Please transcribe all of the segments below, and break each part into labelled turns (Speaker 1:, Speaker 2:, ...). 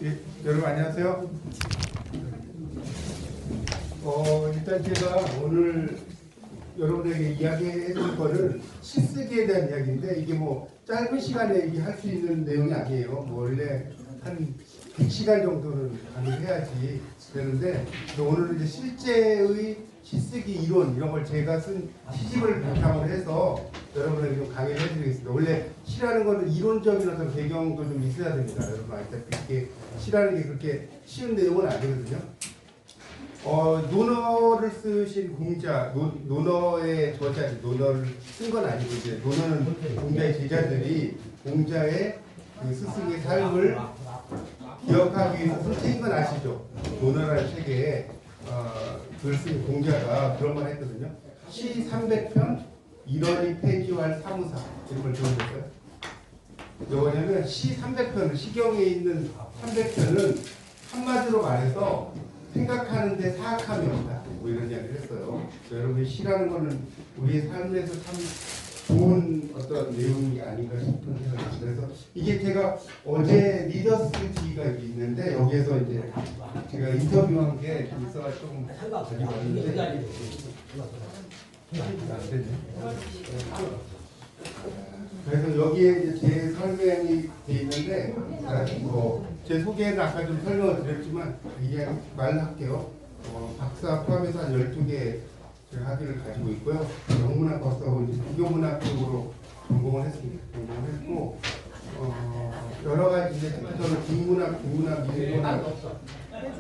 Speaker 1: 예, 여러분 안녕하세요. 일단 제가 오늘 여러분에게 이야기해 줄 거는 시쓰기에 대한 이야기인데 이게 뭐 짧은 시간에 할 수 있는 내용이 아니에요. 뭐 원래 한 100시간 정도는 강의해야지 되는데 오늘은 이제 실제의 시쓰기 이론 이런 걸 제가 쓴 시집을 바탕으로 해서 여러분에게 좀 강의를 해드리겠습니다. 원래 시라는 거는 이론적인 어떤 배경도 좀 있어야 됩니다. 여러분 알다시피 이게 시라는 게 그렇게 쉬운 내용은 아니거든요. 논어를 쓰신 공자, 논어의 저자, 논어를 쓴 건 아니고 이제 논어는 공자의 제자들이 공자의 그 스승의 삶을 기억하기 위해서 쓴 책인 건 아시죠? 논어라는 책에 글을 쓴 공자가 그런 말 했거든요. 시 300편, 일원이 폐지할 사무사 이런 걸 들어보셨어요? 뭐냐면 시 300편은 시경에 있는 300편은 한마디로 말해서 생각하는데 사악함이 없다. 뭐 이런 이야기를 했어요. 여러분 시라는 거는 우리의 삶에서 참 좋은 어떤 내용이 아닌가 싶은 생각이 듭니다. 그래서 이게 제가 어제 리더스 기가 있는데 여기에서 이제 제가 인터뷰한 게 있어가지고 조금 가지고 왔는데 안 되네. 그래서 여기에 이제 제 설명이 돼 있는데 제 소개는 아까 좀 설명을 드렸지만 그냥 말할게요. 박사 포함해서 한 12개 학위를 가지고 있고요. 영문학 박사하고 비교문학 쪽으로 전공을 했습니다. 전공을 했고 여러 가지 이제 특히서는 국문학, 인문학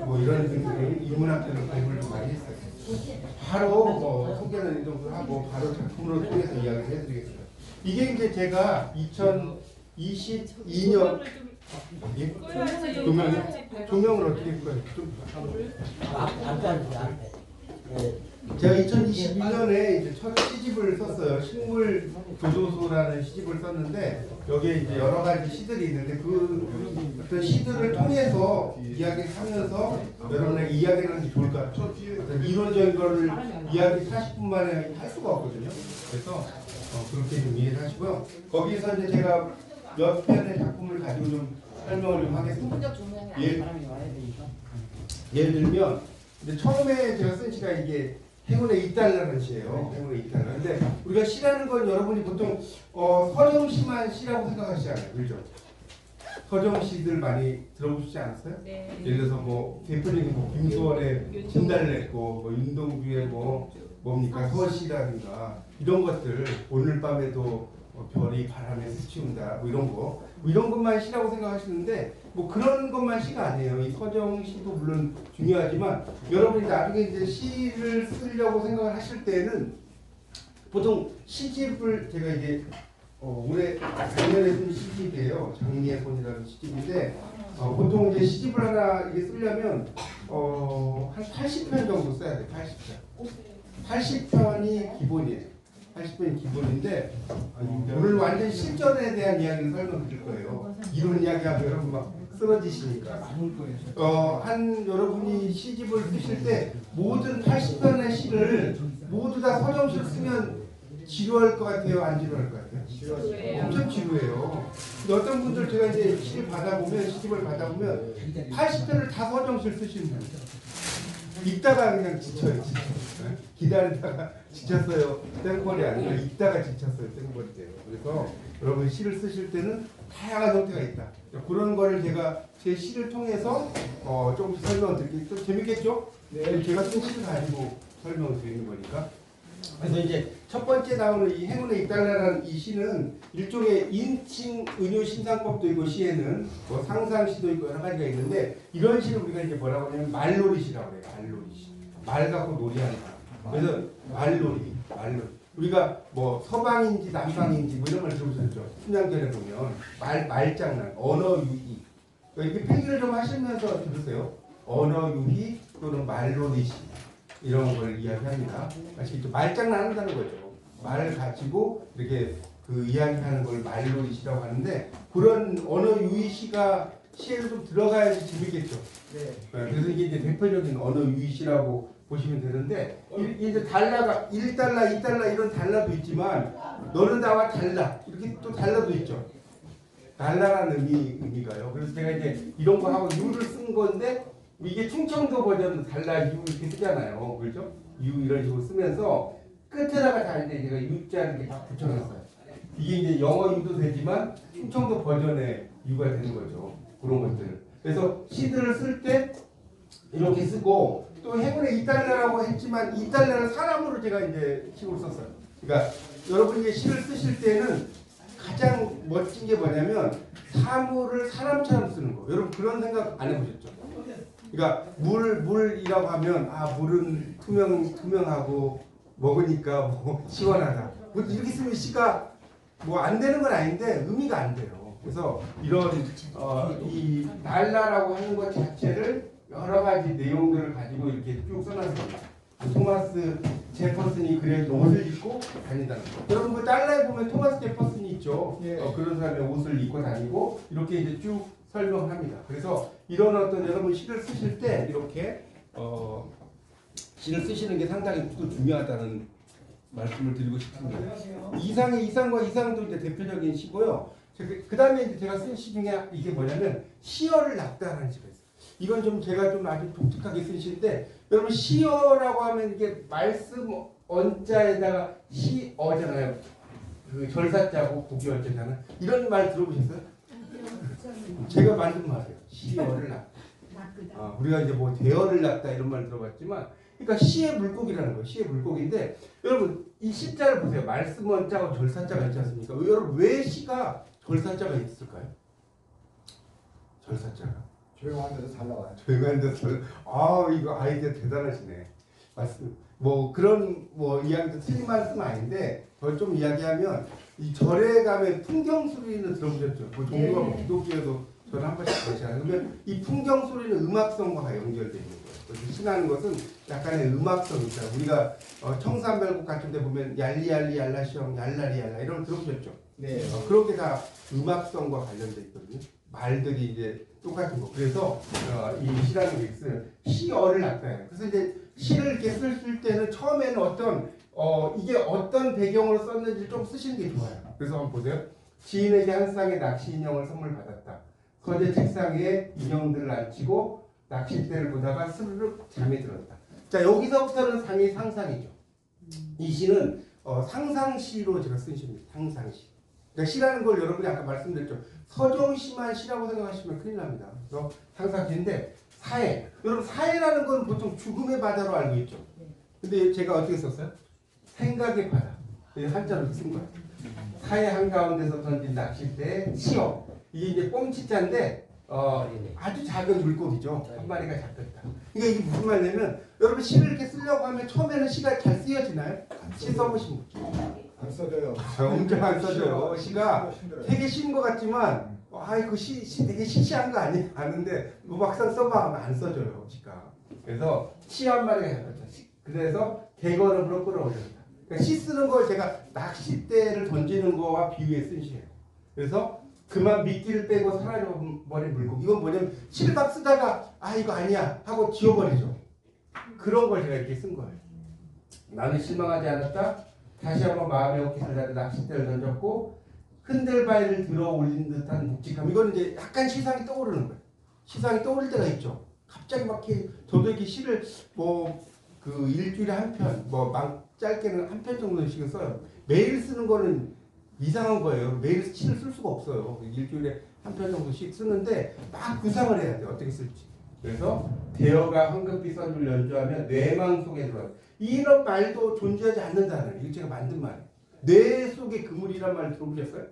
Speaker 1: 뭐 이런 등등 인문학들을 공부를 좀 많이 했어요. 바로 소개는 이 정도 하고 바로 작품으로 통해서 이야기를 해드리겠습니다. 이게 이제 제가 2022년 예? 조명을 어떻게 할까요? 제가 2022년에 이제 첫 시집을 썼어요. 식물 교도소라는 시집을 썼는데 여기에 이제 여러 가지 시들이 있는데 그 어떤 시들을 통해서 이야기를 하면서 여러분에게 이야기를 하는 게 좋을 것 같아요. 이론적인 거를 이야기 40분 만에 할 수가 없거든요. 그래서 그렇게 좀 이해를 하시고요. 거기서 이제 제가 몇 편의 작품을 가지고 좀 설명을 좀 하겠습니다. 예를 들면 이제 처음에 제가 쓴 시가 이게 행운의 이달라는 시예요. 행운의 이달라. 근데 우리가 시라는 건 여러분이 보통 서정시만 시라고 생각하시잖아요. 그렇죠? 서정시들 많이 들어보시지 않았어요?
Speaker 2: 네.
Speaker 1: 예를 들어서 뭐 대표적인 뭐 김소월의 진달래꽃, 뭐 윤동주의 뭡니까 서시라든가 이런 것들 오늘 밤에도 별이 바람에 스치운다 뭐 이런 거 이런 것만 시라고 생각하시는데 뭐 그런 것만 시가 아니에요. 이 서정시도 물론 중요하지만 여러분이 나중에 이제 시를 쓰려고 생각을 하실 때는 보통 시집을 제가 이제 올해 작년에 쓴 시집이에요. 장미의손이라는 시집인데 보통 이제 시집을 하나 이게 쓰려면 한 80편 정도 써야 돼. 80편이 기본이에요. 80편이 기본인데 오늘 완전 실전에 대한 이야기를 설명드릴 거예요. 이론 이야기하면 여러분 막 쓰러지시니까 한 여러분이 시집을 쓰실 때 모든 80편의 시를 모두 다 서정시를 쓰면 지루할 것 같아요? 안 지루할 것 같아요?
Speaker 2: 지루해요.
Speaker 1: 엄청 지루해요. 근데 어떤 분들 제가 이제 시집을 받아보면 80편을 다 서정시를 쓰시는 분이에요. 읽다가 그냥 지쳐요. 기다리다가 지쳤어요. 땡벌이 아니라 읽다가 지쳤어요. 땡벌이 돼요. 그래서 여러분 시를 쓰실 때는 다양한 형태가 있다. 그런 거를 제가 제 시를 통해서 조금씩 설명을 드릴게요. 좀 재밌겠죠? 네. 제가 쓴 시를 가지고 설명을 드리는 거니까. 그래서 이제 첫 번째 나오는 이 행운의 이달라라는 이 시는 일종의 인칭 은유 신상법도 있고 시에는 뭐 상상시도 있고 여러 가지가 있는데 이런 시를 우리가 이제 뭐라고 하냐면 말놀이시라고 해요. 말놀이시. 말 갖고 놀이하는 거. 그래서 말놀이. 우리가 뭐 서방인지 남방인지 뭐 이런 걸 들어보셨죠? 순양전에 보면 말장난, 언어 유희. 이렇게 필기를 좀 하시면서 들으세요. 언어 유희 또는 말놀이시. 이런 걸 이야기합니다. 아시겠죠? 말장난 한다는 거죠. 말을 가지고 이렇게 그 이야기하는 걸 말놀이시라고 하는데 그런 언어 유희시가 시에도 좀 들어가야지 재밌겠죠. 네. 그래서 이게 대표적인 언어 유희시라고 보시면 되는데 이제 달러가 1달러, 2달러 이런 달러도 있지만 너는 나와 달라 이렇게 또 달러도 있죠. 달라라는 의미가요. 그래서 제가 이제 이런 거 하고 유를 쓴 건데 이게 충청도 버전 달라 유 이렇게 쓰잖아요. 그렇죠? 유 이런 식으로 쓰면서 끝에다가 다 이제 제가 유자를 이렇게 다 붙여놨어요. 이게 이제 영어 유도 되지만 충청도 버전의 유가 되는 거죠. 그런 것들을. 그래서 시들을 쓸 때 이렇게 쓰고 또 행운의 이달래라고 했지만 이달래를 사람으로 제가 이제 식으로 썼어요. 그러니까 여러분이 시를 쓰실 때는 가장 멋진 게 뭐냐면 사물을 사람처럼 쓰는 거. 여러분 그런 생각 안 해보셨죠? 그러니까 물이라고 하면 물은 투명하고 먹으니까 뭐 시원하다. 뭐 이렇게 쓰면 시가 뭐 안 되는 건 아닌데 의미가 안 돼요. 그래서 이런 이 달라라고 하는 것 자체를 여러 가지 내용들을 가지고 이렇게 쭉 써놨습니다. 토마스 제퍼슨이 그래 옷을 입고 다닌다는 거. 여러분 그 달러에 보면 토마스 제퍼슨이 있죠. 그런 사람의 옷을 입고 다니고 이렇게 이제 쭉 설명합니다. 그래서 이런 어떤 여러분 시를 쓰실 때 이렇게 시를 쓰시는 게 상당히 또 중요하다는 말씀을 드리고 싶습니다. 이상과 이상도 이제 대표적인 시고요. 그 다음에 이제 제가 쓴 시 중에 이게 뭐냐면 시어를 낚다라는 시가 있어요. 이건 좀 제가 좀 아주 독특하게 쓴 시인데 여러분 시어라고 하면 이게 말씀 언자에다가 시어잖아요. 그 절사자고 국유어자잖아요. 이런 말 들어보셨어요? 제가 만든 말이에요. 시어를 낚다. 우리가 이제 뭐 대어를 낚다 이런 말 들어봤지만 그러니까 시의 물고기라는 거예요. 시의 물고기인데 여러분 이 시자를 보세요. 말씀 원자하고 절사자가 있지 않습니까? 여러분 왜 시가 절사자가 있을까요? 절사자가
Speaker 2: 조용한 데서 잘 나와요.
Speaker 1: 조용한 데서 이거 아이디어 대단하시네. 말씀 뭐 그런 뭐 이야기도 틀린 말씀 아닌데 더 좀 이야기하면 이 절에 가면 풍경 소리는 들어보셨죠? 뭐 종교가 뭐 기독교에도 저는 한 번씩 그러시잖아요. 그러면 이 풍경 소리는 음악성과 연결되어 있는 거예요. 그래서 신하는 것은 약간의 음악성이 있어요. 우리가 청산별곡 같은 데 보면 얄리얄리 얄라시엉 얄라리 얄라 이런 거 들어보셨죠?
Speaker 2: 네.
Speaker 1: 그런 게 다 음악성과 관련되어 있거든요. 말들이 이제 똑같은 거. 그래서 이 시라는 게 있어요. 시어를 낚아요. 그래서 이제 시를 이렇게 쓸 때는 처음에는 이게 어떤 배경으로 썼는지 좀 쓰시는 게 좋아요. 그래서 한번 보세요. 지인에게 한 쌍의 낚시 인형을 선물 받았다. 서재 책상에 인형들을 앉히고 낚싯대를 보다가 스르륵 잠이 들었다. 자 여기서부터는 상상이죠. 이 시는 상상시로 제가 쓴 시입니다. 상상시. 그러니까 시라는 걸 여러분이 아까 말씀드렸죠. 서정시만 시라고 생각하시면 큰일 납니다. 그래서 상상시인데 사해. 여러분 사해라는 건 보통 죽음의 바다로 알고 있죠. 근데 제가 어떻게 썼어요? 생각의 바다. 한자로 쓴 거예요. 사해 한가운데서 던진 낚싯대에 치어. 이게 이제 뻥치자인데 아주 작은 물고기죠. 한 마리가 잡혔다. 그러니까 이게 무슨 말이냐면 여러분 시를 이렇게 쓰려고 하면 처음에는 시가 잘 쓰여지나요? 시 써보신 분?
Speaker 2: 안 써져요.
Speaker 1: 엄청 안 써져요. 시가 되게 쉬운 것 같지만 그 시 되게 시시한 거 아는데 뭐 막상 써봐 안 써져요. 시가. 그래서 시 한 마리가 잡혔다. 그래서 대걸음으로 끌어올렸다. 그러니까 시 쓰는 걸 제가 낚싯대를 던지는 거와 비유해 쓴 시예요. 그래서 그만 미끼를 빼고 사라져버린 물고기. 이건 뭐냐면 시를 막 쓰다가 이거 아니야 하고 지워버리죠. 그런 걸 제가 이렇게 쓴 거예요. 나는 실망하지 않았다. 다시 한번 마음의 옷깃을 다려 낚싯대를 던졌고 흔들바위를 들어 올린 듯한 묵직함. 이거는 이제 약간 시상이 떠오르는 거예요. 시상이 떠오를 때가 있죠. 갑자기 막 이렇게 저도 이렇게 시를 그 일주일에 한 편, 짧게는 한 편 정도씩은 써요. 매일 쓰는 거는 이상한 거예요. 매일 시를 쓸 수가 없어요. 일주일에 한 편 정도씩 쓰는데 막 구상을 해야 돼요. 어떻게 쓸지. 그래서 대어가 황금빛 선율 연주하며 뇌망 속에 들어가요. 이런 말도 존재하지 않는다는 이거 제가 만든 말이에요. 뇌 속의 그물이란 말 들어보셨어요?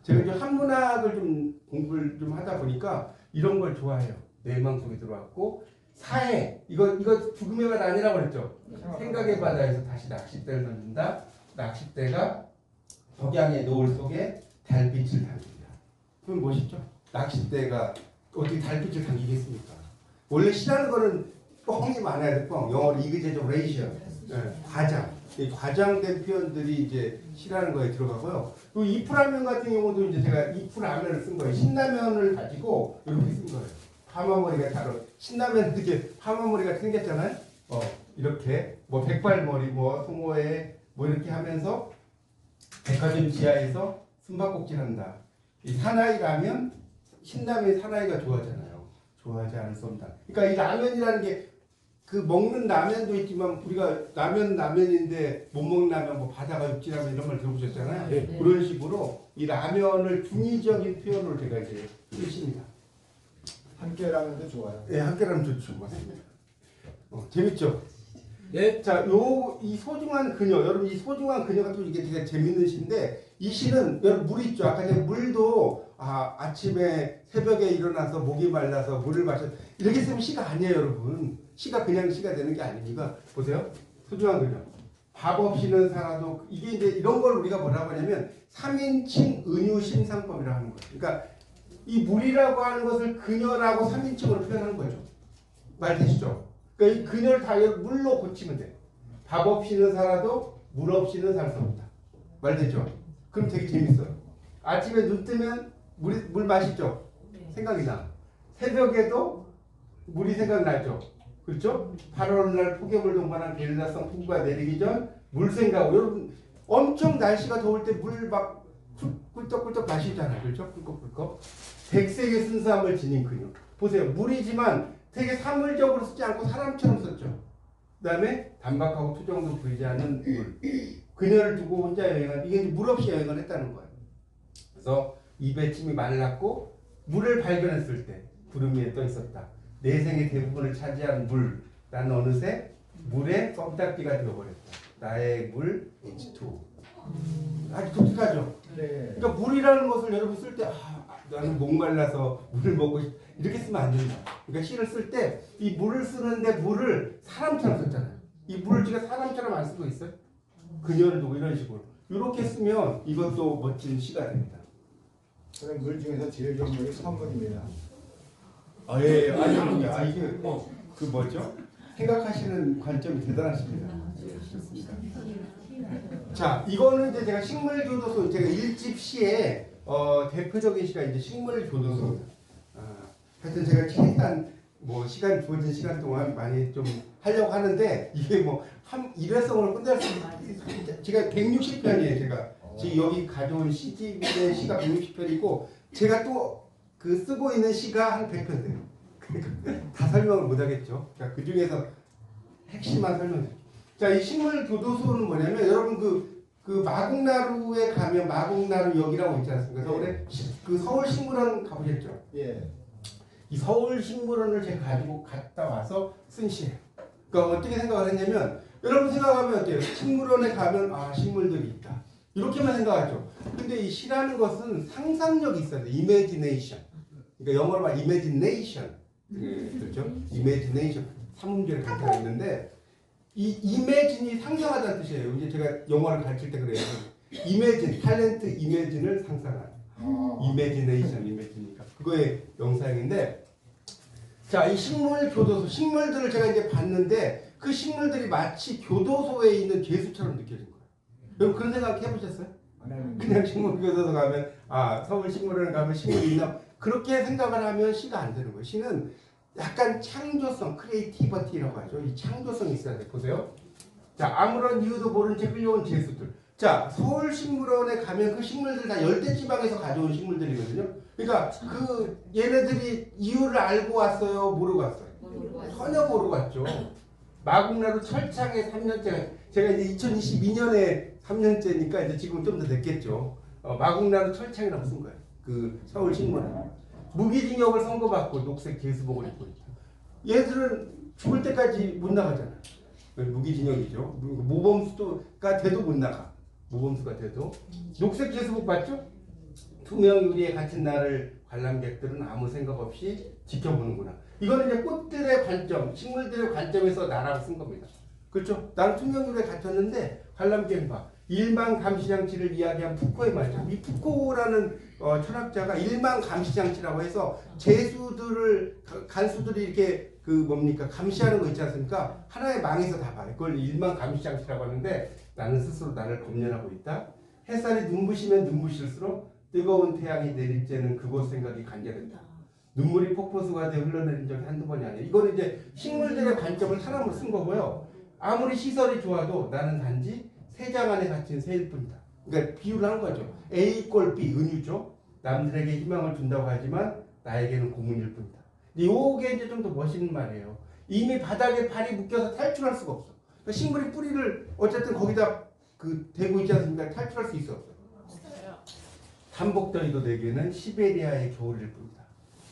Speaker 1: 제가 이제 한문학을 좀 공부를 좀 하다 보니까 이런 걸 좋아해요. 뇌망 속에 들어왔고 사해 이거 죽음의 바다 아니라고 그랬죠. 생각의 바다에서 다시 낚싯대를 던진다. 낚싯대가 석양의 노을 속에 달빛을 당긴다. 그럼 멋있죠? 낚싯대가 어떻게 달빛을 당기겠습니까? 원래 시라는 거는 뻥이 많아야 돼. 뻥. 영어로 exaggeration. 과장. 과장된 표현들이 이제 시라는 거에 들어가고요. 또 이프라면 같은 경우도 이제 제가 이프라면을 쓴 거예요. 신라면을 가지고 이렇게 쓴 거예요. 파마머리가 신라면 이렇게 파마머리가 생겼잖아요. 이렇게 백발머리 송어에 이렇게 하면서 백화점 지하에서 숨바꼭질한다. 이 사나이라면 신라면 사나이가 좋아하잖아요. 좋아하지 않을 수 없다. 그러니까 이 라면이라는 게 그 먹는 라면도 있지만 우리가 라면인데 못 먹는 라면 뭐 바다가 육지라면 이런 말 들어보셨잖아요.
Speaker 3: 네.
Speaker 1: 그런 식으로 이 라면을 중의적인 표현으로 제가 이제 쓰십니다.
Speaker 2: 함께라면도 좋아요.
Speaker 1: 예, 함께라면 좋죠. 맞습니다. 재밌죠?
Speaker 3: 예.
Speaker 1: 자, 이 소중한 그녀, 여러분 이 소중한 그녀가 또 이게 되게 재밌는 시인데 이 시는 여러분 물 있죠. 아까 제가 물도 아침에 새벽에 일어나서 목이 말라서 물을 마셔 이렇게 쓰면 시가 아니에요, 여러분. 시가 그냥 시가 되는 게 아니니까 보세요. 소중한 그녀. 밥 없이는 살아도 이게 이제 이런 걸 우리가 뭐라고 하냐면 3인칭 은유 심상법이라고 하는 거예요. 그러니까 이 물이라고 하는 것을 그녀라고 3인칭으로 표현하는 거죠. 말 되시죠? 그러니까 이 그녀를 다 물로 고치면 돼. 밥 없이는 살아도 물 없이는 살 수 없다. 말 되죠? 그럼 되게 재밌어요. 아침에 눈 뜨면 물 마시죠? 생각이 나. 새벽에도 물이 생각나죠? 그렇죠? 8월 날 폭염을 동반한 게릴라성 폭우가 내리기 전 물 생각. 여러분 엄청 날씨가 더울 때 물 막 꿀떡꿀떡 마시잖아요. 그렇죠? 꿀꺽꿀꺽. 백색의 순수함을 지닌 그녀. 보세요. 물이지만 되게 사물적으로 쓰지 않고 사람처럼 썼죠. 그 다음에 단박하고 투정도 보이지 않는 물. 그녀를 두고 혼자 여행한 이게 이제 물 없이 여행을 했다는 거예요. 그래서 입에 침이 말랐고 물을 발견했을 때 구름 위에 떠 있었다. 내 생의 대부분을 차지한 물. 난 어느새 물의 껌딱지가 되어버렸다. 나의 물 H2O. 아주 독특하죠.
Speaker 2: 네.
Speaker 1: 그러니까 물이라는 것을 여러분 쓸 때 나는 목말라서 물을 먹고 싶 이렇게 쓰면 안 된다. 그러니까 시를 쓸 때 이 물을 쓰는데 물을 사람처럼 썼잖아요. 이 물을 제가 사람처럼 안 쓰고 있어요. 그녀를 두고 이런 식으로 이렇게 쓰면 이것도 멋진 시가 됩니다.
Speaker 2: 저는 물 중에서 제일 좋은 물이 선물입니다.
Speaker 1: 예, 아닙니다. 이게 그 뭐죠? 생각하시는 관점이 대단하십니다. 좋습니다. 자, 이거는 이제 제가 식물교도소 제가 1집 시에 대표적인 시가 이제 식물교도소입니다. 하여튼 제가 최대한 시간 주어진 시간 동안 많이 좀 하려고 하는데 이게 일회성으로 끝날 수 제가 160편이에요. 제가 지금 여기 가져온 시집의 시가 160편이고 제가 또 그 쓰고 있는 시가 한 100편 돼요. 그러니까 다 설명을 못 하겠죠. 자, 그 중에서 핵심만 설명드릴게요. 자, 이 식물교도소는 뭐냐면 여러분 그 마곡나루에 가면 마곡나루역이라고 있지 않습니까? 서울에 그 서울식물원 가보셨죠?
Speaker 2: 예.
Speaker 1: 이 서울식물원을 제가 가지고 갔다 와서 쓴 시예요. 그러니까 어떻게 생각을 했냐면 여러분 생각하면 어때요? 식물원에 가면 식물들이 있다. 이렇게만 생각하죠. 근데 이 시라는 것은 상상력이 있어야 돼. 이미지네이션. 그러니까 영어로 말 이미지네이션. 그렇죠? 이미지네이션. 삼음절에 가르쳐 있는데 이 이미진이 상상하다는 뜻이에요. 이제 제가 영어를 가르칠 때 그래요. 이미진, 탤런트 이미진을 상상하는. 이미지네이션, 이미지니까. 그거의 영상인데 자, 이 식물 교도소, 식물들을 제가 이제 봤는데 그 식물들이 마치 교도소에 있는 죄수처럼 느껴진 거예요. 여러분 그런 생각 해보셨어요? 그냥 식물 교도소 가면 서울 식물원에 가면 식물이 있나 그렇게 생각을 하면 시가 안 되는 거예요. 시는 약간 창조성, 크리에이티비티라고 하죠. 이 창조성이 있어야 돼. 보세요. 자, 아무런 이유도 모른 채 끌려온 죄수들. 자, 서울식물원에 가면 그 식물들 다 열대지방에서 가져온 식물들이거든요. 그러니까 그 얘네들이 이유를 알고 왔어요? 모르고 왔어요? 전혀 모르고 왔죠. 마곡나루 철창에 3년째, 제가 이제 2022년에 3년째니까 이제 지금 좀 더 됐겠죠. 마곡나루 철창이라고 쓴 거예요. 그 서울식물원. 무기징역을 선고받고 녹색 제수복을 입고 있죠. 얘들은 죽을 때까지 못 나가잖아요. 무기징역이죠. 모범수가 돼도 못 나가. 모범수가 돼도. 녹색 제수복 봤죠? 투명 유리에 갇힌 나를 관람객들은 아무 생각 없이 지켜보는구나. 이거는 이제 꽃들의 관점, 식물들의 관점에서 나라고 쓴 겁니다. 그렇죠? 나는 투명 유리에 갇혔는데 관람객 봐. 일만 감시장치를 이야기한 푸코의 말이죠. 이 푸코라는 철학자가 일만 감시장치라고 해서 간수들이 이렇게 감시하는 거 있지 않습니까? 하나의 망에서 다 봐요. 그걸 일만 감시장치라고 하는데 나는 스스로 나를 검열하고 있다. 햇살이 눈부시면 눈부실수록 뜨거운 태양이 내릴 때는 그곳 생각이 간절했다. 눈물이 폭포수가 되어 흘러내린 적이 한두 번이 아니에요. 이거는 이제 식물들의 관점을 사람으로 쓴 거고요. 아무리 시설이 좋아도 나는 단지 세 장 안에 갇힌 새일 뿐이다. 그러니까 비유를 하는 거죠. A = B, 은유죠. 남들에게 희망을 준다고 하지만 나에게는 고문일 뿐이다. 요게 이제 좀 더 멋있는 말이에요. 이미 바닥에 발이 묶여서 탈출할 수가 없어. 그러니까 식물이 뿌리를 어쨌든 거기다 그 대고 있지 않습니까? 탈출할 수 있어 없어. 한복더위도 내게는 시베리아의 겨울일 뿐이다.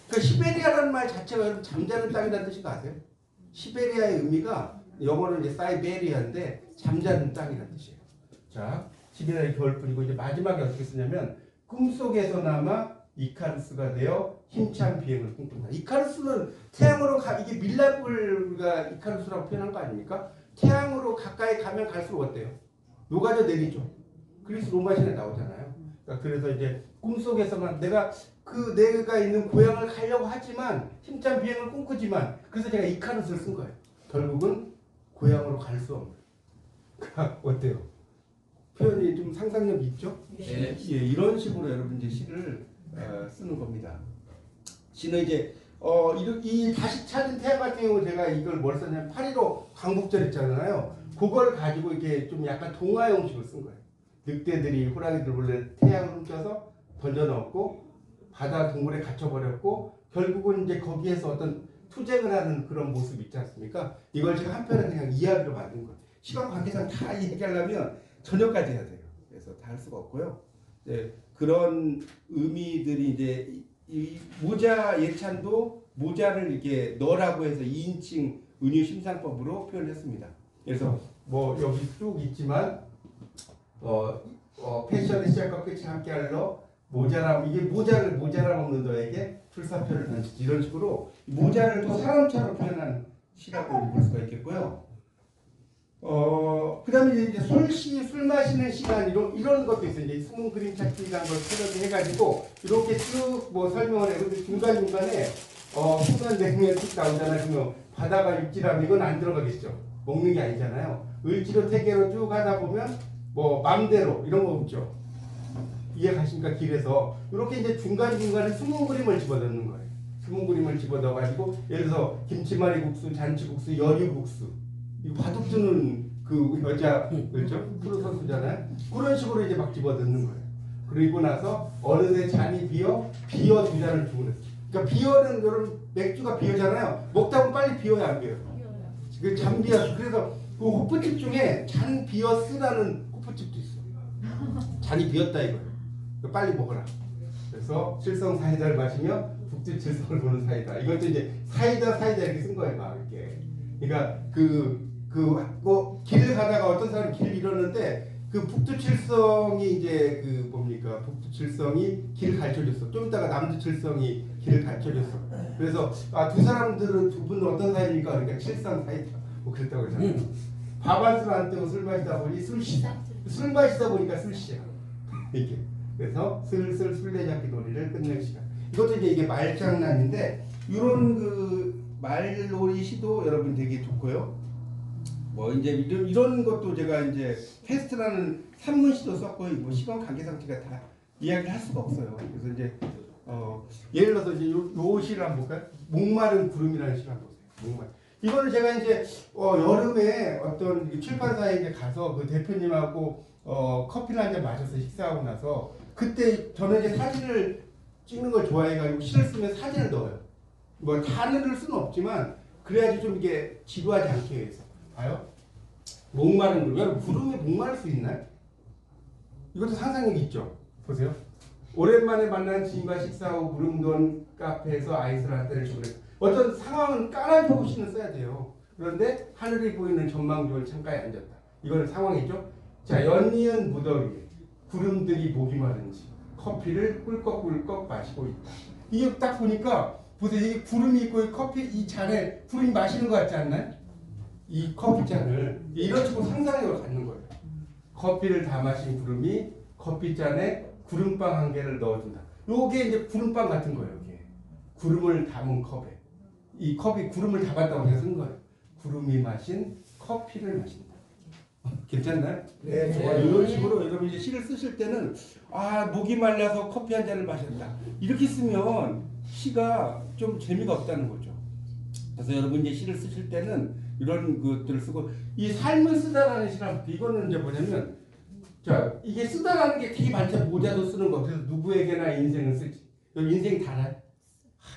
Speaker 1: 그 시베리아라는 말 자체가 여러분 잠자는 땅이라는 뜻인 거 아세요? 시베리아의 의미가 영어로 이제 사이베리아인데 잠자는 땅이라는 뜻이에요. 자, 시베리아의 겨울뿐이고 이제 마지막에 어떻게 쓰냐면 꿈속에서나마 이카루스가 되어 힘찬 비행을 꿈꾼다. 이카루스는 태양으로 이게 밀라불가 이카루스라고 표현한 거 아닙니까? 태양으로 가까이 가면 갈수록 어때요? 녹아져 내리죠. 그리스 로마 신에 나오잖아요. 그러니까 그래서 이제 꿈속에서만 내가 있는 고향을 가려고 하지만 힘찬 비행을 꿈꾸지만 그래서 제가 이카루스를 쓴 거예요. 결국은 고향으로 갈 수 없는. 어때요? 표현이 좀 상상력 있죠?
Speaker 3: 네.
Speaker 1: 예, 이런 식으로 여러분 이제 시를 쓰는 겁니다. 시는 이제 이 다시 찾은 태양 같은 경우 제가 이걸 뭘 썼냐면 8.15 광복절 있잖아요. 그걸 가지고 이렇게 좀 약간 동화 형식으로 쓴 거예요. 늑대들이 호랑이들 몰래 태양을 훔쳐서 던져넣었고 바다 동굴에 갇혀버렸고 결국은 이제 거기에서 어떤 투쟁을 하는 그런 모습 있지 않습니까? 이걸 제가 한편에 그냥 이야기로 만든 거예요. 시간 관계상 다 얘기하려면 저녁까지 해야 돼요. 그래서 다 할 수가 없고요. 네, 그런 의미들이 이제 이 모자 예찬도 모자를 이렇게 너라고 해서 2인칭 은유 심상법으로 표현했습니다. 그래서 뭐 여기 쭉 있지만 패션의 시작과 끝이 함께할러 이게 모자라 먹는 너에게 출사표를 던지지 이런 식으로 모자를 또 사람처럼 표현한 시라고 볼 수가 있겠고요. 그다음에 이제 술 마시는 시간 이런 것도 있어요. 이제 숨은 그림 찾기라는 걸 해가지고 이렇게 쭉 뭐 설명을 해요. 근데 중간 중간에 후면 내면 쭉 나오잖아요. 그러면 바다가 육지라면 이건 안 들어가겠죠. 먹는 게 아니잖아요. 을지로 태계로 쭉 하다 보면 뭐 맘대로 이런 거 없죠. 이해 가십니까? 길에서 이렇게 이제 중간 중간에 숨은 그림을 집어넣는 거예요. 숨은 그림을 집어넣어가지고 예를 들어서 김치말이 국수, 잔치국수, 여류국수. 이 바둑 두는 그 여자 그렇죠? 프로 선수잖아요. 그런 식으로 이제 막 집어넣는 거예요. 그리고 나서 어느새 잔이 비어 두 잔을 주문해. 그러니까 비어는 여러분 맥주가 비어잖아요. 먹다 보면 빨리 비어요, 안 비어요? 그 잔 비어. 그래서 그 호프집 중에 잔 비어스라는 호프집도 있어. 잔이 비었다 이거예요. 빨리 먹어라. 그래서 칠성 사이다를 마시며 북두 칠성을 보는 사이다. 이것도 이제 사이다 이렇게 쓴 거예요, 막 이렇게. 그러니까 길을 가다가 어떤 사람이 길을 잃었는데 그 북두칠성이 이제 북두칠성이 길을 가르쳐줬어. 좀 이따가 남두칠성이 길을 가르쳐줬어. 그래서 두 분은 어떤 사이입니까? 그러니까 칠성 사이다. 뭐 그랬다고 그러잖아요. 밥 한 술 안 뜨고 술 마시다 보니 술 마시다 보니까 술시야. 이렇게. 그래서 슬슬 술래잡기 놀이를 끝낼 시간. 이것도 이게 말장난인데 이런 그 말놀이 시도 여러분 되게 좋고요. 뭐 이제 이런 것도 제가 이제 테스트라는 산문시도 썼고 뭐 시간 관계상 제가 다 이야기를 할 수가 없어요. 그래서 이제 예를 들어서 이제 요 시를 한번 볼까요? 목마른 구름이라는 시를 한번 보세요. 이거는 제가 이제 여름에 어떤 출판사에 이제 가서 그 대표님하고 커피를 한 잔 마셔서 식사하고 나서 그때 저는 이제 사진을 찍는 걸 좋아해가지고 시를 쓰면 사진을 넣어요. 뭐 단어를 수는 없지만 그래야지 좀 이게 지루하지 않게 해서 봐요. 목마른 구름. 여러분 구름이 목마를 수 있나요? 이것도 상상력이 있죠. 보세요. 오랜만에 만난 지인과 식사 후 구름돈 카페에서 아이스를 한 잔을 주문했다. 어떤 상황은 까나비고 시는 써야 돼요. 그런데 하늘이 보이는 전망 좋은 창가에 앉았다. 이거는 상황이죠. 자, 연이은 무더위에 구름들이 목이 마른지 커피를 꿀꺽꿀꺽 마시고 있다. 이게 딱 보니까 보세요. 이게 구름이 있고 이 잔에 구름이 마시는 것 같지 않나요? 이 커피잔을 이런 식으로 상상력을 갖는 거예요. 커피를 다 마신 구름이 커피잔에 구름빵 한 개를 넣어준다. 요게 이제 구름빵 같은 거예요. 이게 구름을 담은 컵에 이 컵이 구름을 담았다고 해서 쓴 거예요. 구름이 마신 커피를 마신다. 괜찮나요?
Speaker 2: 네, 좋아요.
Speaker 1: 이런 식으로 여러분 이제 시를 쓰실 때는 목이 말라서 커피 한 잔을 마셨다. 이렇게 쓰면 시가 좀 재미가 없다는 거죠. 그래서 여러분 이제 시를 쓰실 때는 이런 것들을 쓰고 이 삶을 쓰다라는 시랑 이거는 이제 뭐냐면 자, 이게 쓰다라는 게 되게 많죠. 모자도 쓰는 거. 그래서 누구에게나 인생은 쓰지. 여기 인생 달아요.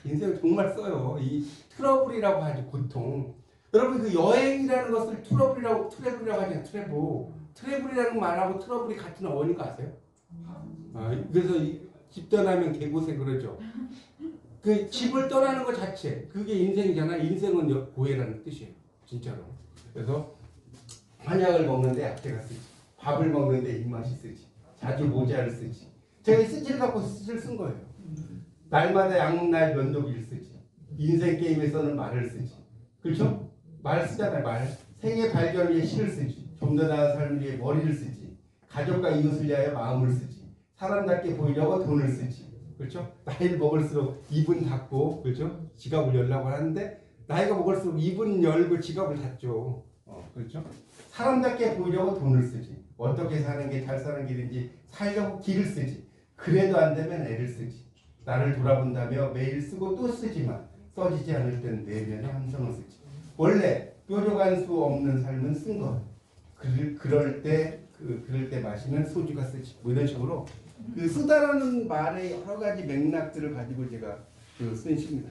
Speaker 1: 인생을 정말 써요. 이 트러블이라고 하죠. 고통. 여러분 그 여행이라는 것을 트러블이라고 하잖아요. 트래블이라는 말하고 트러블이 같은 어원인 거 아세요? 그래서 집 떠나면 개고생 그러죠. 그 집을 떠나는 것 자체 그게 인생이잖아. 인생은 고해라는 뜻이에요. 진짜로. 그래서 한약을 먹는데 약재가 쓰지. 밥을 먹는데 입맛이 쓰지. 자주 모자를 쓰지. 제가 이 쓰지를 갖고 쓰지를 쓴 거예요. 날마다 양날 면도기를 쓰지. 인생 게임에서는 말을 쓰지. 그렇죠? 말 쓰잖아요. 말. 생애 발견을 위해 시를 쓰지. 좀 더 나은 삶을 위해 머리를 쓰지. 가족과 이웃을 위하여 마음을 쓰지. 사람답게 보이려고 돈을 쓰지. 그렇죠? 나이를 먹을수록 입은 닫고, 그렇죠? 지갑을 열라고 하는데 나이가 먹을수록 입은 열고 지갑을 닫죠. 그렇죠? 사람답게 보이려고 돈을 쓰지. 어떻게 사는 게 잘 사는 길인지 살려고 길을 쓰지. 그래도 안 되면 애를 쓰지. 나를 돌아본다며 매일 쓰고 또 쓰지만 써지지 않을 땐 내면의 함성을 쓰지. 원래 뾰족한 수 없는 삶은 쓴 것. 그럴 때 마시는 소주가 쓰지. 뭐 이런 식으로 그 쓰다라는 말의 여러 가지 맥락들을 가지고 제가 쓴 시입니다.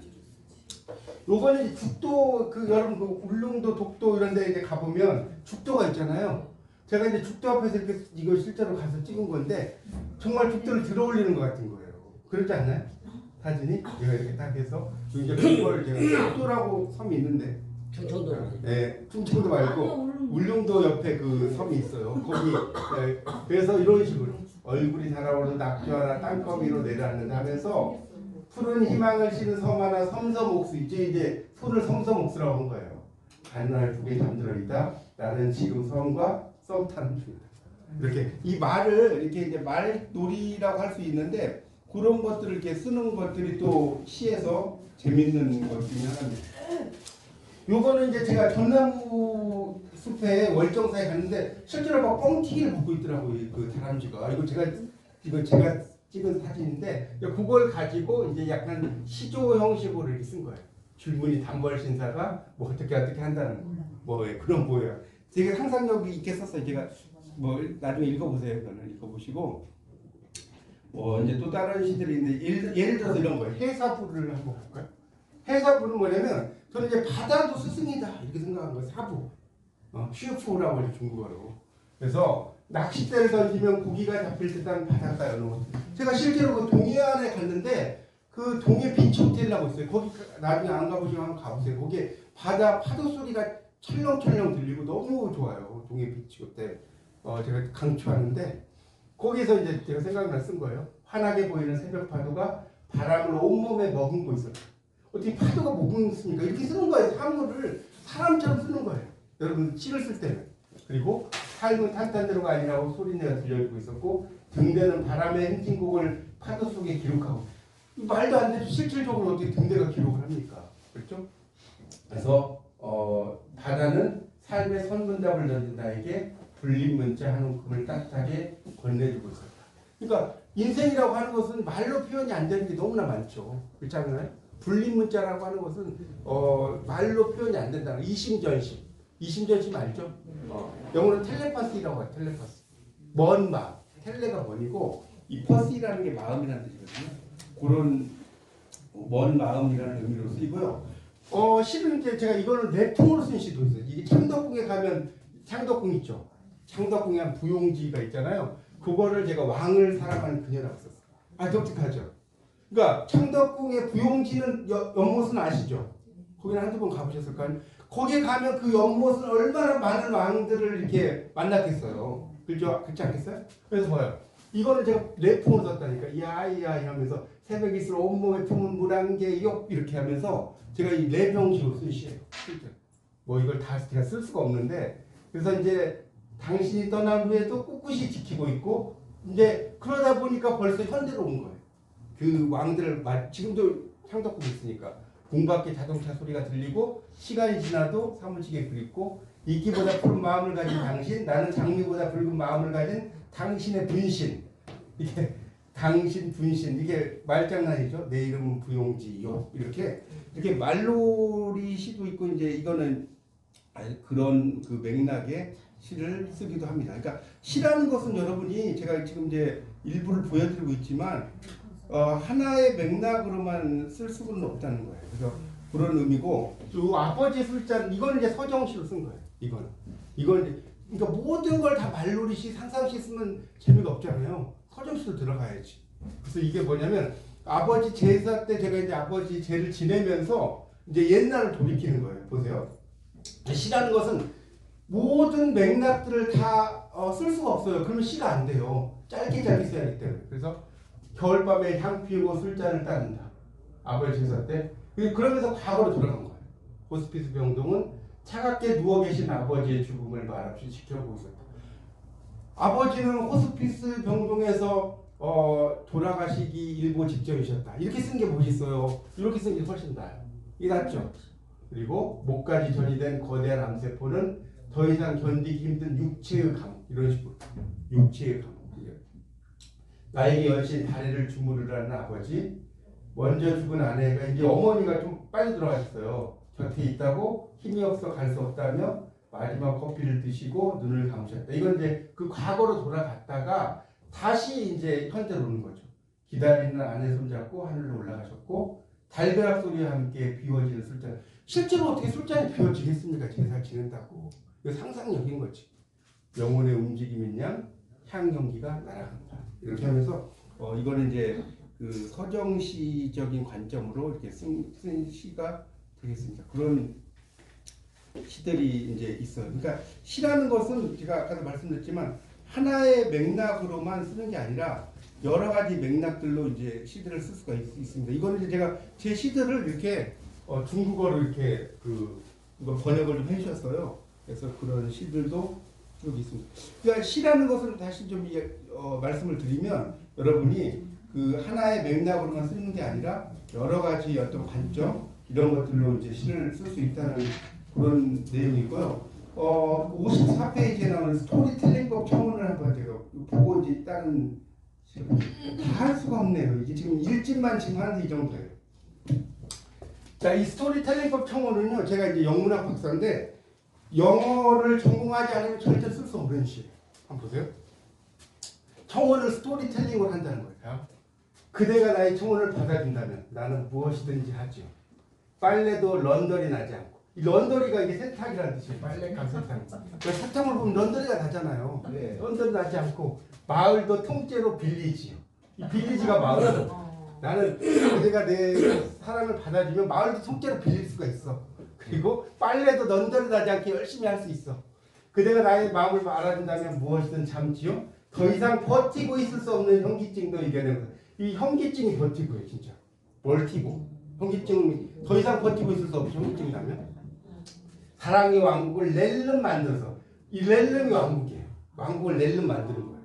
Speaker 1: 요거는 죽도 여러분 울릉도 독도 이런 데 이제 가보면 죽도가 있잖아요. 제가 이제 죽도 앞에서 이렇게 이거 실제로 가서 찍은 건데 정말 죽도를 들어올리는 것 같은 거예요. 그렇지 않나요? 사진이 제가 이렇게 딱 해서 이제 그걸 제가 죽도라고 섬이 있는데
Speaker 3: 충청도.
Speaker 1: 네, 충청도 말고 울릉도 옆에 그 섬이 있어요. 거기 그래서 이런 식으로 얼굴이 달아오른 낙조 하나 땅거미로 내려앉는다 하면서 푸른 희망을 싣는 섬 하나 섬섬옥수 이제 손을 섬섬옥수라고 한 거예요. 한날 두 개 잠들어 있다. 나는 지금 섬과 썸 타는 중이다. 이렇게 이 말을 이렇게 이제 말놀이라고 할 수 있는데 그런 것들을 이렇게 쓰는 것들이 또 시에서 재밌는 것 중에 하나입니다. 요거는 이제 제가 전나무 숲에 월정사에 갔는데 실제로 막 뻥튀기를 먹고 있더라고요. 그 다람쥐가. 이거 제가 찍은 사진인데 그걸 가지고 이제 약간 시조 형식으로 이렇게 쓴 거예요. 줄무늬 단벌 신사가 뭐 어떻게 한다는 뭐 그런 거예요. 제가 항상 여기 이렇게 썼어요. 제가 뭐 나중에 읽어보세요. 그거는 읽어보시고 이제 또 다른 시들이 있는데 예를 들어서 이런 거예요. 해사부를 한번 볼까요? 해사부는 뭐냐면 저는 이제 바다도 스승이다 이렇게 생각한 거예요. 사부. 슈프라고 하죠 중국어로. 그래서 낚싯대를 던지면 고기가 잡힐 듯한 바닷가요. 제가 실제로 그 동해안에 갔는데 그 동해 비치 호텔이라고 있어요. 거기 나중에 안 가보시면 한번 가보세요. 거기에 바다 파도 소리가 철렁철렁 들리고 너무 좋아요. 동해 비치 호텔. 제가 강추하는데 거기서 이제 제가 생각날 쓴 거예요. 환하게 보이는 새벽 파도가 바람을 온몸에 머금고 있었다. 어떻게 파도가 머금습니까? 이렇게 쓰는 거예요. 사물을 사람처럼 쓰는 거예요. 여러분 시를 쓸 때는. 그리고 삶은 탄탄대로가 아니라고 소리내어 들려주고 있었고 등대는 바람의 행진곡을 파도 속에 기록하고 말도 안 되죠. 실질적으로 어떻게 등대가 기록을 합니까? 그렇죠? 그래서 바다는 삶의 선문답을 던진 나에게 불린 문자 한 움큼을 따뜻하게 건네주고 있었다. 그러니까 인생이라고 하는 것은 말로 표현이 안 되는 게 너무나 많죠. 그렇지 않나요? 불린 문자라고 하는 것은 말로 표현이 안 된다는 이심전심. 이심전심 알죠? 영어로 텔레파시라고 해요. 텔레파시. 먼 마음. 텔레가 먼이고 이 퍼시라는 게 마음이라는 뜻이거든요. 그런 먼 마음이라는 의미로 쓰이고요. 실은 이제 제가 이거는 내통으로 쓴 시도 있어요. 이게 창덕궁에 가면 창덕궁 있죠. 창덕궁에 한 부용지가 있잖아요. 그거를 제가 왕을 사랑하는 그녀라고 썼어요. 독특하죠. 그러니까 창덕궁의 부용지는 연못은 아시죠? 거기는 한두 번 가보셨을까요? 거기에 가면 그 연못은 얼마나 많은 왕들을 이렇게 만났겠어요. 그렇죠? 그렇지 않겠어요? 그래서 뭐예요? 이거는 제가 랩풍을 썼다니까. 이야 하면서 새벽일수록 온몸에 품은 물안개욕 이렇게 하면서 제가 이 랩 형식으로 쓴 시예요. 실제로. 뭐 이걸 다 제가 쓸 수가 없는데 그래서 이제 당신이 떠난 후에도 꿋꿋이 지키고 있고 이제 그러다 보니까 벌써 현대로 온 거예요. 그 왕들을 지금도 창덕궁 있으니까 궁밖에 자동차 소리가 들리고 시간이 지나도 사무치게 그립고 이끼보다 푸른 마음을 가진 당신 나는 장미보다 붉은 마음을 가진 당신의 분신 이게 당신 분신 이게 말장난이죠. 내 이름은 부용지요 이렇게 말놀이 시도 있고 이제 이거는 그런 그 맥락의 시를 쓰기도 합니다. 그러니까 시라는 것은 여러분이 제가 지금 이제 일부를 보여드리고 있지만 하나의 맥락으로만 쓸 수는 없다는 거예요. 그래서 그런 의미고 또 아버지 술잔 이거는 이제 서정시로 쓴 거예요. 이건 이제 그러니까 모든 걸 다 말놀이시 상상시 쓰면 재미가 없잖아요. 서정시로 들어가야지. 그래서 이게 뭐냐면 아버지 제사 때 제가 이제 아버지 제를 지내면서 이제 옛날을 돌이키는 거예요. 보세요. 시라는 것은 모든 맥락들을 다 쓸 수가 없어요. 그러면 시가 안 돼요. 짧게 써야 하기 때문에. 그래서 겨울밤에 향 피우고 술잔을 따른다. 아버지 제사 때. 그러면서 과거로 돌아간 거예요. 호스피스 병동은 차갑게 누워 계신 아버지의 죽음을 말없이 지켜보고 있었다. 아버지는 호스피스 병동에서 돌아가시기 일보 직전이셨다. 이렇게 쓴 게 멋있어요. 이렇게 쓴 게 훨씬 나아요. 이게 낫죠. 그리고 목까지 전이된 거대한 암세포는 더 이상 견디기 힘든 육체의 감 이런 식으로 육체의 감 나에게 여신 다리를 주무르라는 아버지 먼저 죽은 아내가 이제 어머니가 좀 빨리 돌아가셨어요. 곁에 있다고 힘이 없어 갈 수 없다며 마지막 커피를 드시고 눈을 감으셨다. 이건 이제 그 과거로 돌아갔다가 다시 이제 현재로 오는 거죠. 기다리는 아내 손잡고 하늘로 올라가셨고 달벼락 소리와 함께 비워지는 술잔. 실제로 어떻게 술잔이 비워지겠습니까? 제사 지낸다고. 이거 상상력인 거지. 영혼의 움직임인 양 향연기가 날아간다. 이렇게 하면서 이거는 이제 그 서정시적인 관점으로 이렇게 쓴 시가 되겠습니다. 그런 시들이 이제 있어요. 그러니까 시라는 것은 제가 아까도 말씀드렸지만 하나의 맥락으로만 쓰는 게 아니라 여러 가지 맥락들로 이제 시들을 쓸 수가 있습니다. 이거는 이제 제가 제 시들을 이렇게 중국어로 이렇게 이거 번역을 좀 해주셨어요. 그래서 그런 시들도 쭉 있습니다. 그러니까 시라는 것은 다시 좀 말씀을 드리면 여러분이 그 하나의 맥락으로만 쓰는 게 아니라 여러 가지 어떤 관점 이런 것들로 이제 시를 쓸 수 있다는 그런 내용이고요. 54페이지에 나오는 스토리텔링법 청원을 한번 제가 보고 이제 다른 다 할 수가 없네요. 이게 지금 1집만 지금 하는데 이 정도예요. 자, 이 스토리텔링법 청원은요, 제가 이제 영문학 박사인데 영어를 전공하지 않으면 절대 쓸 수 없는 시예요. 한번 보세요. 청원을 스토리텔링으로 한다는 거예요. 그대가 나의 청원을 받아준다면 나는 무엇이든지 하죠. 빨래도 런더리 나지 않고. 이 런더리가 이게 세탁이라는 뜻이에요. 빨래감 세탁. 사탕을 보면 런더리가 나잖아요.
Speaker 2: 네.
Speaker 1: 런더리 나지 않고 마을도 통째로 빌리지요. 이 빌리지가 마을이죠. 나는 그대가 내 사랑을 받아주면 마을도 통째로 빌릴 수가 있어. 그리고 빨래도 런더리 나지 않게 열심히 할 수 있어. 그대가 나의 마음을 알아준다면 무엇이든 참지요. 더 이상 버티고 있을 수 없는 현기증도 이겨내는 거예요. 이 현기증이 버티고 있어요. 진짜. 버티고. 현기증이 더 이상 버티고 있을 수 없죠. 현기증이 나면. 사랑의 왕국을 렐름 만들어서 이 렐름이 왕국이에요. 왕국을 렐름 만드는 거예요.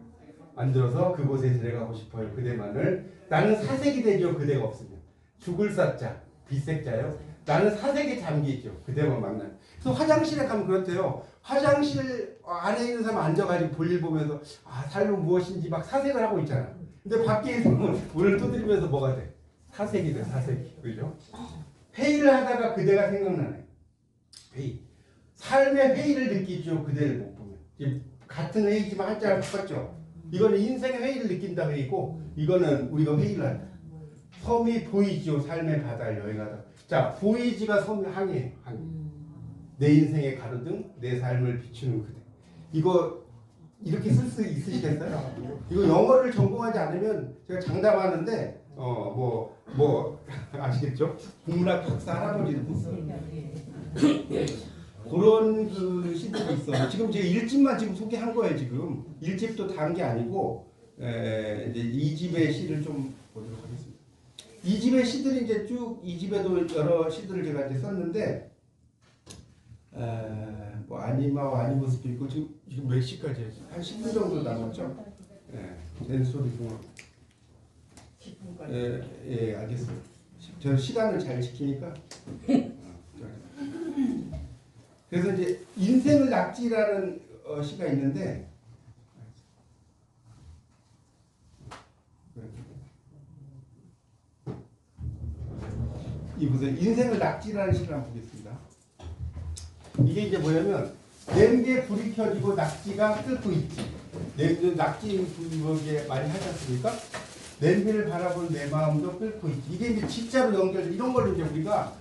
Speaker 1: 만들어서 그곳에 데려가고 싶어요. 그대만을. 나는 사색이 되죠. 그대가 없으면. 죽을 사자, 비색자요. 나는 사색에 잠기죠. 그대만 만나면. 그래서 화장실에 가면 그렇대요. 화장실 안에 있는 사람 앉아가지고 볼일 보면서 삶은 무엇인지 막 사색을 하고 있잖아. 근데 밖에 있으면 문을 두드리면서 뭐가 돼? 사색이 돼. 사색이. 그죠? 회의를 하다가 그대가 생각나네. 회의. 삶의 회의를 느끼죠. 그대를 못 보면. 같은 회의지만 한자가 똑같죠. 이거는 인생의 회의를 느낀다 회의고 이거는 우리가 회의를 한다. 섬이 보이죠. 삶의 바다를 여행하다. 자, 보이지가 섬의 항이에요. 항이. 내 인생의 가로등, 내 삶을 비추는 그대. 이거 이렇게 쓸 수 있으시겠어요? 이거 영어를 전공하지 않으면 제가 장담하는데 아시겠죠? 국문학 박사 할아버지도 있어요. 그런 그 시들이 있어요. 지금 제가 1집만 지금 소개한 거예요. 지금 1집도 다 한 게 아니고 이제 2집의 시를 좀 보도록 하겠습니다. 2집의 시들이 이제 쭉 2집에도 여러 시들을 제가 이제 썼는데 뭐 아니마와 아니모스도 있고 지금 몇 시까지 했어요? 한 10분 정도 남았죠? 댄소리 중앙. 예, 알겠어요. 저 시간을 잘 지키니까. 그래서 이제 인생을 낙지라는 시가 있는데 이 보세요. 인생을 낙지라는 시를 한번 보겠습니다. 이게 이제 뭐냐면 냄비에 불이 켜지고 낙지가 끓고 있지. 낙지 부엌에 많이 하지 않습니까? 냄비를 바라본 내 마음도 끓고 있지. 이게 이제 진짜로 연결, 이런 걸 이제 우리가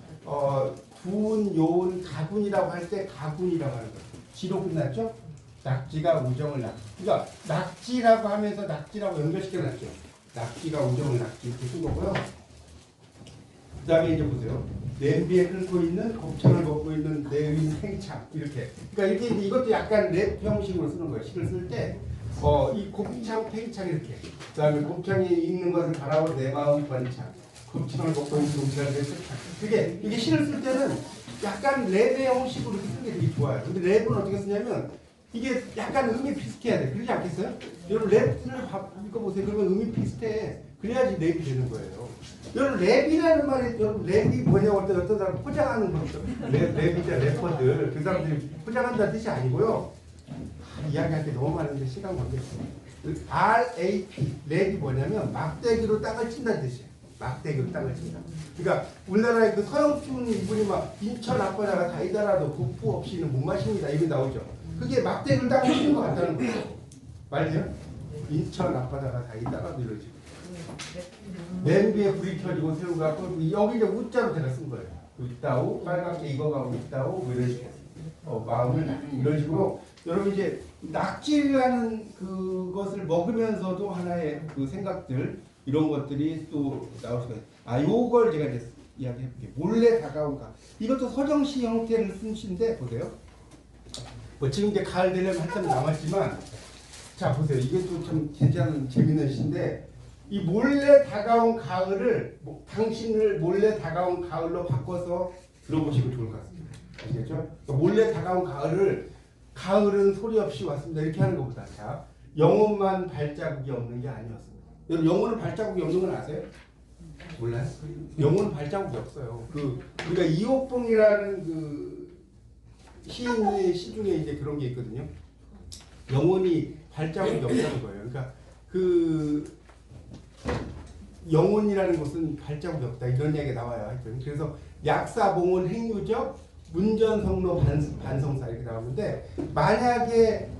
Speaker 1: 두운, 요운, 가군이라고 할 때 가군이라고 하는 거예요. 지로 끝났죠? 낙지가 우정을 낙지. 그러니까 낙지라고 하면서 낙지라고 연결시켜놨죠. 낙지가 우정을 낙지 이렇게 쓴 거고요. 그 다음에 이제 보세요. 냄비에 끓고 있는 곱창을 먹고 있는 내 윈 팽창 이렇게. 그러니까 이렇게 이것도 약간 랩 형식으로 쓰는 거예요. 시를 쓸 때 이 곱창 팽창 이렇게. 그 다음에 곱창이 익는 것을 바라보 내 마음 번창. 곱창을 먹고 있는 곱창을 팽창. 이게 시를 쓸 때는 약간 랩의 형식으로 쓰는 게 되게 좋아요. 근데 랩은 어떻게 쓰냐면 이게 약간 음이 비슷해야 돼. 그러지 않겠어요? 여러분 랩을 읽어보세요. 그러면 음이 비슷해. 그래야지 랩이 되는 거예요. 여러분 랩이라는 말이 여러분 랩이 뭐냐고 할 때 어떤 사람 포장하는 거죠. 랩이자 래퍼들 그 사람들이 포장한다는 뜻이 아니고요. 이야기할 게 너무 많은데 시간 걸리겠어요. RAP 랩이 뭐냐면 막대기로 땅을 친다는 뜻이에요. 막대기로 땅을 친다. 그러니까 우리나라의 그 서영 추운 이분이 막 인천 앞바다가 다이다라도 국부 없이는 못 마십니다. 이게 나오죠. 그게 막대기로 땅을 치는 것 같다는 거예요. 말이죠? 인천 앞바다가 다이다라도 이러지. 냄비에 불이 켜지고 새우가 끓고 여기 이제 우자로 제가 쓴 거예요. 있다오 빨갛게 익어가고 있다오 뭐 이런 식으로 마음을 이런 식으로 여러분 이제 낙지라는 그것을 먹으면서도 하나의 그 생각들 이런 것들이 또 나올 수가 있어요. 요걸 제가 이제 이야기해볼게요. 몰래 다가온 가 이것도 서정시 형태를 쓴 시인데 보세요. 뭐 지금 이제 가을 되려면 한참 남았지만 자 보세요. 이게 또 참 괜찮은 재밌는 시인데 이 몰래 다가온 가을을 당신을 몰래 다가온 가을로 바꿔서 들어보시면 좋을 것 같습니다. 아시겠죠? 그러니까 몰래 다가온 가을은 소리 없이 왔습니다. 이렇게 하는 것보다 자 영혼만 발자국이 없는 게 아니었습니다. 여러분 영혼은 발자국이 없는 건 아세요? 몰라요? 영혼은 발자국이 없어요. 우리가 이호봉이라는 그 시인의 시 중에 이제 그런 게 있거든요. 영혼이 발자국이 없다는 거예요. 그러니까 영혼이라는 것은 발자국이 없다 이런 얘기가 나와요. 하여튼 그래서 약사봉은 행유적 문전성로 반성사 이렇게 나오는데 만약에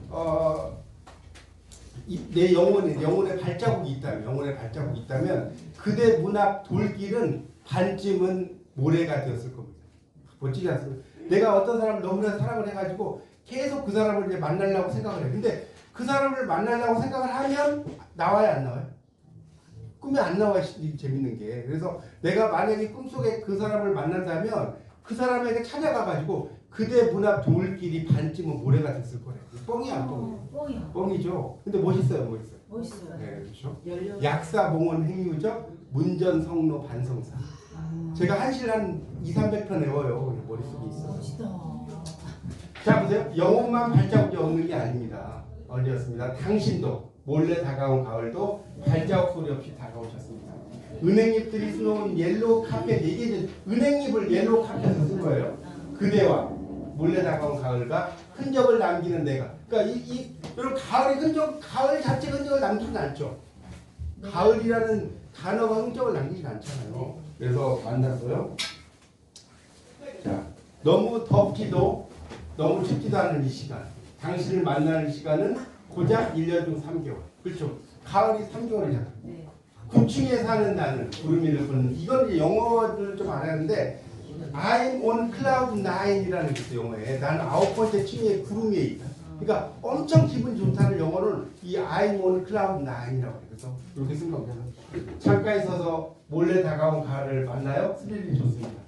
Speaker 1: 내 영혼에 발자국이 있다면 그대 문 앞 돌길은 반쯤은 모래가 되었을 겁니다. 멋지지 않습니까? 내가 어떤 사람을 너무나 사랑을 해가지고 계속 그 사람을 이제 만나려고 생각을 해. 근데 그 사람을 만나려고 생각을 하면 나와요, 안 나와요? 꿈에 안 나와 재밌는 게. 그래서 내가 만약에 꿈속에 그 사람을 만난다면 그 사람에게 찾아가가지고 그대 문 앞 돌길이 반쯤은 모래가 됐을 거래. 뻥이야, 안 뻥이야?
Speaker 3: 뻥이야.
Speaker 1: 뻥이죠. 근데 멋있어요.
Speaker 3: 멋있어요.
Speaker 1: 네, 그렇죠. 약사봉은 행유적 문전성로 반성사. 제가 한실 한 200~300편 외워요. 머릿속에 있어.
Speaker 3: 멋있다.
Speaker 1: 자 보세요. 영혼만 발자국이 없는 게 아닙니다. 어디였습니다. 당신도 몰래 다가온 가을도 발자국 소리 없이 다가오셨습니다. 은행잎들이 수놓은 옐로우 카펫 이게 은행잎을 옐로우 카펫으로 쓴 거예요. 그대와 몰래 다가온 가을과 흔적을 남기는 내가. 그러니까 여러분 가을 자체 흔적을 남기진 않죠. 가을이라는 단어가 흔적을 남기진 않잖아요. 그래서 만났어요. 자, 너무 덥지도 너무 춥지도 않은 이 시간. 당신을 만나는 시간은 고작 1년 중 3개월. 그렇죠. 가을이 3개월이잖아.
Speaker 3: 네.
Speaker 1: 9층에 사는 나는 구름 위를 걷는 이건 이제 영어를 좀 알아야 하는데 I'm on cloud 9이라는 게 있어요. 영어에. 나는 9번째 층에 구름 위에 있다. 그러니까 엄청 기분 좋다는 영어를 이 I'm on cloud 9이라고 해요. 그래서 이렇게 쓴 겁니다. 창가에 서서 몰래 다가온 가을을 만나요. 스릴이 좋습니다.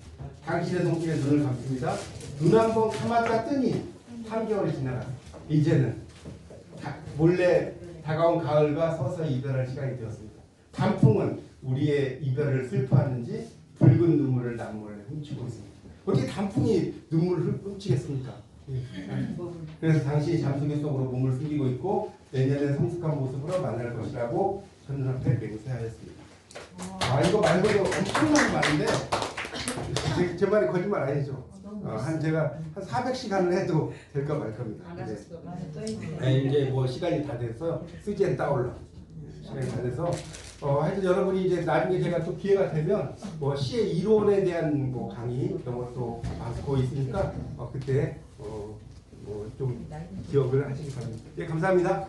Speaker 1: 당신의 손길에 눈을 감습니다. 눈 한 번 감았다 뜨니 3개월이 지나가. 이제는 몰래 다가온 가을과 서서히 이별할 시간이 되었습니다. 단풍은 우리의 이별을 슬퍼하는지 붉은 눈물을 남몰래 훔치고 있습니다. 어떻게 단풍이 눈물을 훔치겠습니까? 그래서 당신이 잠수기 속으로 몸을 숨기고 있고 내년에 성숙한 모습으로 만날 것이라고 첫눈 앞에 맹세하였습니다. 이거 말고도 엄청나게 많은데 제 말이 거짓말 아니죠? 제가 한 400시간을 해도 될까 말 겁니다. 이제 뭐 시간이 다 돼서 쓰지엔 따올라. 시간이 다 돼서 하여튼 여러분이 이제 나중에 제가 또 기회가 되면 뭐 시의 이론에 대한 뭐 강의 이런 것도 받고 있으니까 그때 좀 기억을 하시기 바랍니다. 예, 감사합니다.